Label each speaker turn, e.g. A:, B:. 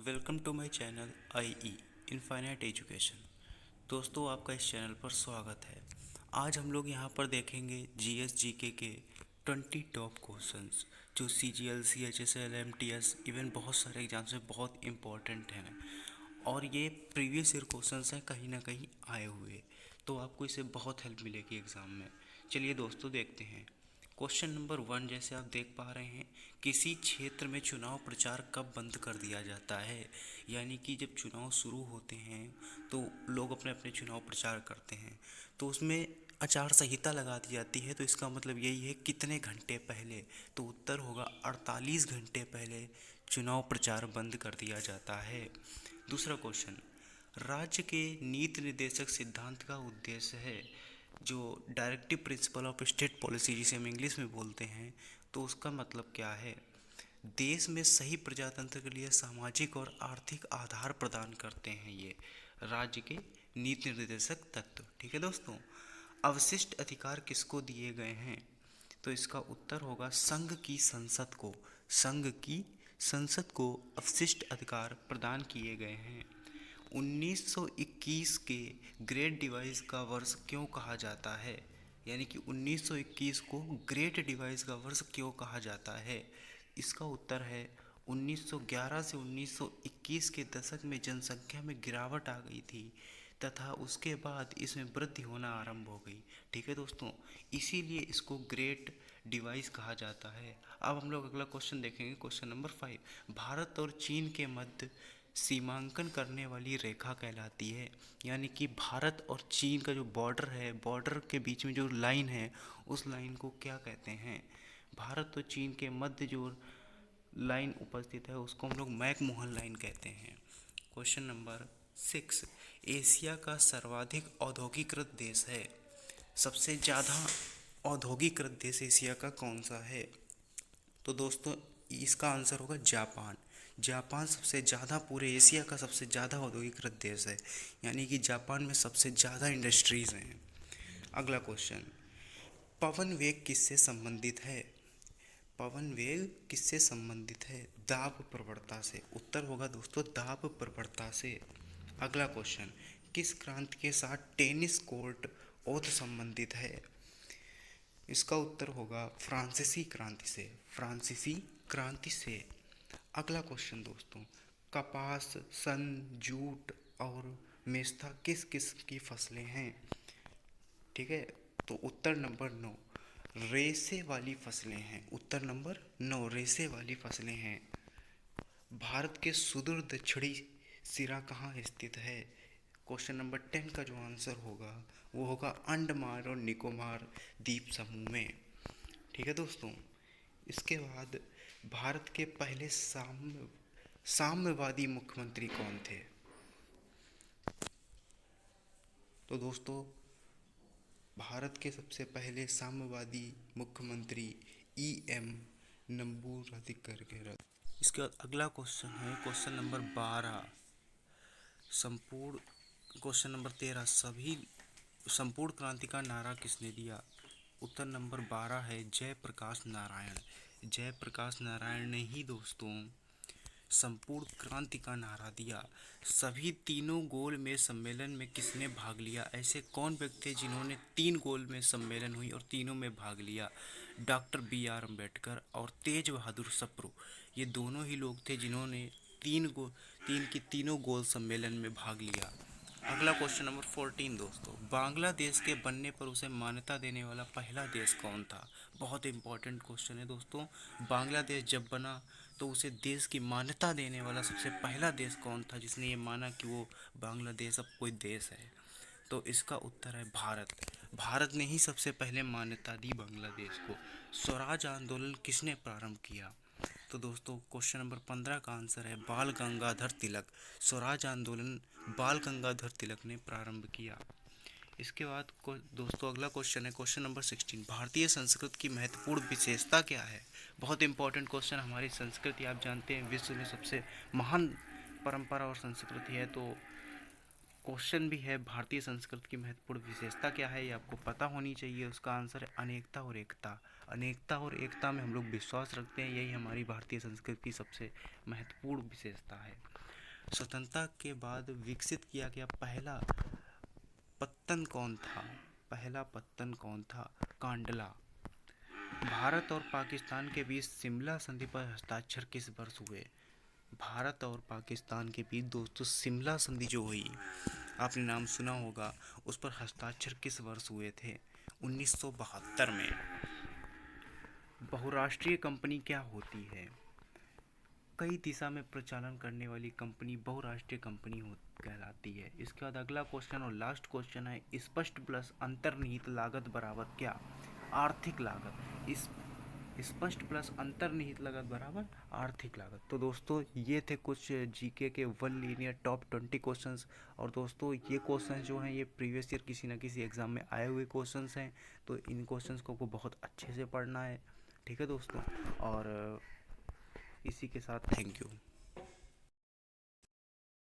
A: Welcome to my channel I infinite education. दोस्तों, आपका इस चैनल पर स्वागत है। आज हम लोग यहाँ पर देखेंगे जीएस जीके के 20 टॉप क्वेश्चंस जो सीजीएल सीएचएसएल एमटीएस इवन बहुत सारे एग्जाम्स में बहुत इंपॉर्टेंट हैं और ये प्रीवियस ईयर क्वेश्चंस हैं कहीं ना कहीं आए हुए, तो आपको इससे बहुत हेल्प मिलेगी एग्ज़ाम में। चलिए दोस्तों देखते हैं। क्वेश्चन नंबर 1 जैसे आप देख पा रहे हैं, किसी क्षेत्र में चुनाव प्रचार कब बंद कर दिया जाता है। यानी कि जब चुनाव शुरू होते हैं तो लोग अपने अपने चुनाव प्रचार करते हैं, तो उसमें आचार संहिता लगा दी जाती है। तो इसका मतलब यही है कितने घंटे पहले। तो उत्तर होगा 48 घंटे पहले चुनाव प्रचार बंद कर दिया जाता है। दूसरा क्वेश्चन, राज्य के नीति निर्देशक सिद्धांत का उद्देश्य है। जो directive principle of state policy जिसे हम इंग्लिश में बोलते हैं, तो उसका मतलब क्या है। देश में सही प्रजातंत्र के लिए सामाजिक और आर्थिक आधार प्रदान करते हैं ये राज्य के नीति निर्देशक तत्व। ठीक है दोस्तों। अवशिष्ट अधिकार किसको दिए गए हैं, तो इसका उत्तर होगा संघ की संसद को। संघ की संसद को अवशिष्ट अधिकार प्रदान किए गए हैं। 1921 के ग्रेट डिवाइस का वर्ष क्यों कहा जाता है। यानी कि 1921 को ग्रेट डिवाइस का वर्ष क्यों कहा जाता है। इसका उत्तर है 1911 से 1921 के दशक में जनसंख्या में गिरावट आ गई थी तथा उसके बाद इसमें वृद्धि होना आरंभ हो गई। ठीक है दोस्तों, इसीलिए इसको ग्रेट डिवाइस कहा जाता है। अब हम लोग अगला क्वेश्चन देखेंगे, क्वेश्चन नंबर 5। भारत और चीन के मध्य सीमांकन करने वाली रेखा कहलाती है। यानी कि भारत और चीन का जो बॉर्डर है, बॉर्डर के बीच में जो लाइन है, उस लाइन को क्या कहते हैं। भारत और चीन के मध्य जो लाइन उपस्थित है उसको हम लोग मैकमोहन लाइन कहते हैं। क्वेश्चन नंबर 6, एशिया का सर्वाधिक औद्योगिकृत देश है। सबसे ज़्यादा औद्योगिकृत देश एशिया का कौन सा है, तो दोस्तों इसका आंसर होगा जापान। जापान सबसे ज़्यादा, पूरे एशिया का सबसे ज़्यादा औद्योगिकृत देश है। यानी कि जापान में सबसे ज़्यादा इंडस्ट्रीज़ हैं। अगला क्वेश्चन, पवन वेग किससे संबंधित है। पवन वेग किससे संबंधित है, दाब प्रवणता से। उत्तर होगा दोस्तों दाब प्रवणता से। अगला क्वेश्चन, किस क्रांति के साथ टेनिस कोर्ट ओथ संबंधित है। इसका उत्तर होगा फ्रांसीसी क्रांति से। फ्रांसीसी क्रांति से। अगला क्वेश्चन दोस्तों, कपास, सन, जूट और मेस्ता किस किस्म की फसलें हैं। ठीक है, तो उत्तर नंबर 9 रेसे वाली फसलें हैं। उत्तर नंबर 9 रेसे वाली फसलें हैं। भारत के सुदूर दक्षिणी सिरा कहाँ स्थित है। क्वेश्चन नंबर 10 का जो आंसर होगा वो होगा अंडमान और निकोबार द्वीप समूह में। ठीक है दोस्तों। इसके बाद भारत के पहले साम्यवादी मुख्यमंत्री कौन थे। तो दोस्तों भारत के सबसे पहले साम्यवादी मुख्यमंत्री एम नंबूरादिकर के। इसके बाद अगला क्वेश्चन है क्वेश्चन नंबर 12। संपूर्ण क्वेश्चन नंबर 13, सभी संपूर्ण क्रांति का नारा किसने दिया। उत्तर नंबर 12 है जयप्रकाश नारायण। जयप्रकाश नारायण ने ही दोस्तों संपूर्ण क्रांति का नारा दिया। सभी तीनों गोल में सम्मेलन में किसने भाग लिया। ऐसे कौन व्यक्ति थे जिन्होंने 3 गोल में सम्मेलन हुई और तीनों में भाग लिया। डॉक्टर बी आर अम्बेडकर और तेज बहादुर सप्रू, ये दोनों ही लोग थे जिन्होंने तीनों गोल सम्मेलन में भाग लिया। अगला क्वेश्चन नंबर 14 दोस्तों, बांग्लादेश के बनने पर उसे मान्यता देने वाला पहला देश कौन था। बहुत इंपॉर्टेंट क्वेश्चन है दोस्तों। बांग्लादेश जब बना तो उसे देश की मान्यता देने वाला सबसे पहला देश कौन था जिसने ये माना कि वो बांग्लादेश अब कोई देश है। तो इसका उत्तर है भारत। भारत ने ही सबसे पहले मान्यता दी बांग्लादेश को। स्वराज आंदोलन किसने प्रारंभ किया। तो दोस्तों क्वेश्चन नंबर 15 का आंसर है बाल गंगाधर तिलक। स्वराज आंदोलन बाल गंगाधर तिलक ने प्रारंभ किया। इसके बाद दोस्तों अगला क्वेश्चन है क्वेश्चन नंबर 16, भारतीय संस्कृत की महत्वपूर्ण विशेषता क्या है। बहुत इंपॉर्टेंट क्वेश्चन। हमारी संस्कृति आप जानते हैं विश्व में सबसे महान परंपरा और संस्कृति है, तो क्वेश्चन भी है भारतीय संस्कृति की महत्वपूर्ण विशेषता क्या है, ये आपको पता होनी चाहिए। उसका आंसर है अनेकता और एकता। अनेकता और एकता में हम लोग विश्वास रखते हैं, यही हमारी भारतीय संस्कृति की सबसे महत्वपूर्ण विशेषता है। स्वतंत्रता के बाद विकसित किया गया पहला पत्तन कौन था? पहला पत्तन कौन था? कांडला। भारत और पाकिस्तान के बीच शिमला संधि पर हस्ताक्षर किस वर्ष हुए? भारत और पाकिस्तान के बीच दोस्तों शिमला संधि जो हुई, आपने नाम सुना होगा, उस पर हस्ताक्षर किस वर्ष हुए थे? 1972 में। बहुराष्ट्रीय कंपनी क्या होती है? कई दिशा में प्रचालन करने वाली कंपनी बहुराष्ट्रीय कंपनी कहलाती है। इसके बाद अगला क्वेश्चन और लास्ट क्वेश्चन है, स्पष्ट प्लस अंतर्निहित लागत बराबर क्या? आर्थिक लागत। इस स्पष्ट प्लस अंतर्निहित लागत बराबर आर्थिक लागत। तो दोस्तों ये थे कुछ जीके के 1 लीनियर टॉप 20 क्वेश्चंस। और दोस्तों ये क्वेश्चंस जो हैं ये प्रीवियस ईयर किसी ना किसी एग्ज़ाम में आए हुए क्वेश्चंस हैं, तो इन क्वेश्चंस को आपको बहुत अच्छे से पढ़ना है। ठीक है दोस्तों, और इसी के साथ थैंक यू।